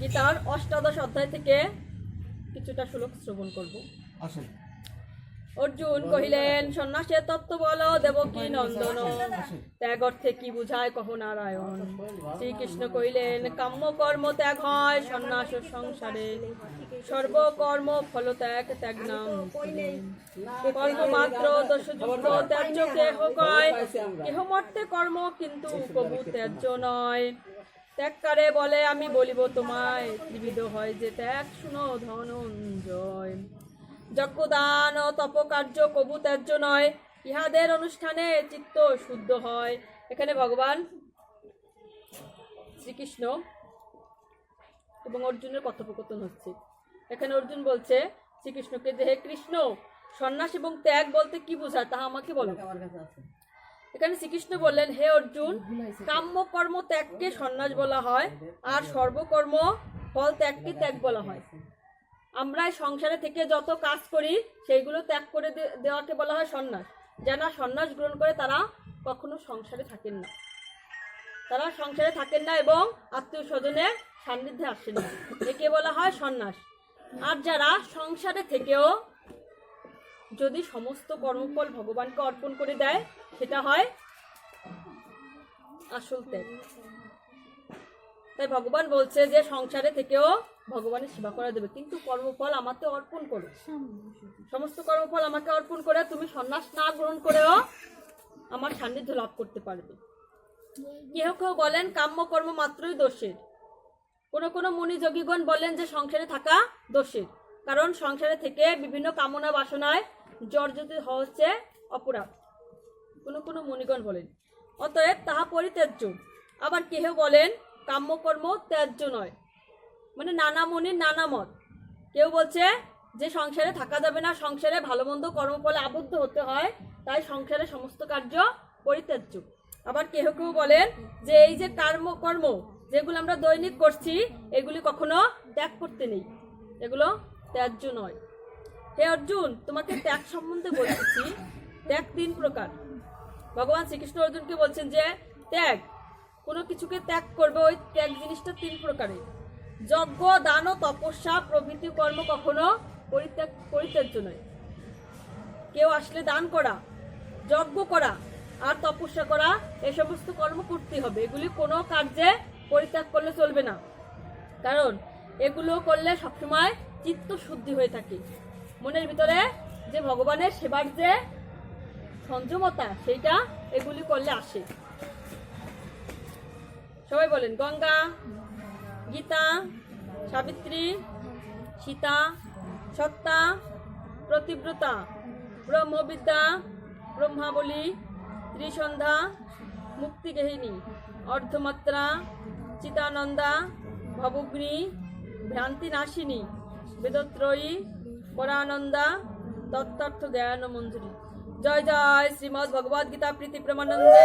গীতার অষ্টাদশ অধ্যায় থেকে কিছুটা শ্লোক শ্রবণ করব। অর্জুন কহিলেন, সন্ন্যাসের তত্ত্ব বলো দেবকী নন্দন, ত্যাগ অর্থে কি বুঝায় কহ নারায়ণ। শ্রীকৃষ্ণ কহিলেন, কাম্য কর্ম ত্যাগ হয় সন্ন্যাস সংসারে, সর্বকর্ম ফল ত্যাগ ত্যাগ নাম কর্ম মাত্র দোষযুক্ত ত্যায্য কেহ কয়, কেহ মর্তে কর্ম কিন্তু কবু ত্যায্য নয়। ত্যাগকারে বলে আমি বলিব তোমায়, ত্রিবিধ হয় যে ত্যাগ শুনো ধনঞ্জয়। যজ্ঞদান ও তপকার্য কবু ত্যায্য নয়, ইহাদের অনুষ্ঠানে চিত্ত শুদ্ধ হয়। এখানে ভগবান শ্রীকৃষ্ণ এবং অর্জুনের কথোপকথন হচ্ছে। এখানে অর্জুন বলছে শ্রীকৃষ্ণকে যে, হে কৃষ্ণ, সন্ন্যাস এবং ত্যাগ বলতে কি বোঝায় তাহা আমাকে বলো। এখানে শ্রীকৃষ্ণ বললেন, হে অর্জুন, কাম্য কর্ম ত্যাগকে সন্ন্যাস বলা হয়, আর সর্বকর্ম ফল ত্যাগকে ত্যাগ বলা হয়। আমরা সংসারে থেকে যত কাজ করি সেইগুলো ত্যাগ করে দেওয়াকে বলা হয় সন্ন্যাস। যারা সন্ন্যাস গ্রহণ করে তারা কখনো সংসারে থাকেন না, তারা সংসারে থাকেন না এবং আত্মীয় স্বজনের সান্নিধ্যে আসেন না, একে বলা হয় সন্ন্যাস। আর যারা সংসারে থেকেও যদি সমস্ত কর্মফল ভগবানকে অর্পণ করে দেয় সেটা হয় আসল ত্যাগ। তাই ভগবান বলছে যে সংসারে থেকেও ভগবানের সেবা করা দেবে, কিন্তু কর্মফল আমাকে অর্পণ করো, সমস্ত কর্মফল আমাকে অর্পণ করে তুমি সন্ন্যাস না গ্রহণ করেও আমার সান্নিধ্য লাভ করতে পারবে। কেউ কেউ বলেন কাম্য কর্ম মাত্রই দোষের, কোন মুনি যোগীগণ বলেন যে সংসারে থাকা দোষের, কারণ সংসারে থেকে বিভিন্ন কামনা বাসনায় জর্জরিত হওয়া হচ্ছে অপরাধ। কোন মুনিগণ বলেন অতএব তাহা পরিত্যাজ্য। আবার কেহ বলেন কাম্যকর্ম ত্যায্য নয়, মানে নানা মুনির নানা মত। কেউ বলছে যে সংসারে থাকা যাবে না, সংসারে ভালো মন্দ কর্মফলে আবদ্ধ হতে হয়, তাই সংসারে সমস্ত কার্য পরিত্যাজ্য। আবার কেহ কেউ বলেন যে এই যে কর্ম যেগুলো আমরা দৈনিক করছি এগুলি কখনো ত্যাগ করতে নেই, এগুলো ত্যায্য নয়। হে অর্জুন, তোমাকে ত্যাগ সম্বন্ধে বলতেছি। ত্যাগ 3 প্রকার। ভগবান শ্রীকৃষ্ণ অর্জুনকে বলছেন যে ত্যাগ, কোনো কিছুকে ত্যাগ করবে, ওই ত্যাগ জিনিসটা 3 প্রকারের। যজ্ঞ, দান ও তপস্যা প্রভৃতি কর্ম কখনো পরিত্যাজ্য নয়। কেউ আসলে দান করা, যজ্ঞ করা আর তপস্যা করা, এই সমস্ত কর্ম করতে হবে। এগুলি কোনো কার্যে পরিত্যাগ করলে চলবে না, কারণ এগুলো করলে সবসময় চিত্ত শুদ্ধি হয়ে থাকে। মনের ভিতরে যে ভগবানের সেবার যে সংযমতা, সেইটা এগুলি করলে আসে। সবাই বলেন গঙ্গা, গীতা, সাবিত্রী, সীতা, সত্তা, প্রতিব্রতা, ব্রহ্মবিদ্যা, ব্রহ্মাবলী, ত্রিসন্ধ্যা, মুক্তিগেহিনী, অর্ধমাত্রা, চিতানন্দা, ভবগ্নি, ভ্রান্তিনাশিনী, বেদত্রয়ী, পরানন্দা, তত্ত্বার্থ জ্ঞান মঞ্জুরি। জয় জয় শ্রীমদ্ ভগবদ্গীতা প্রীতি প্রেমানন্দে।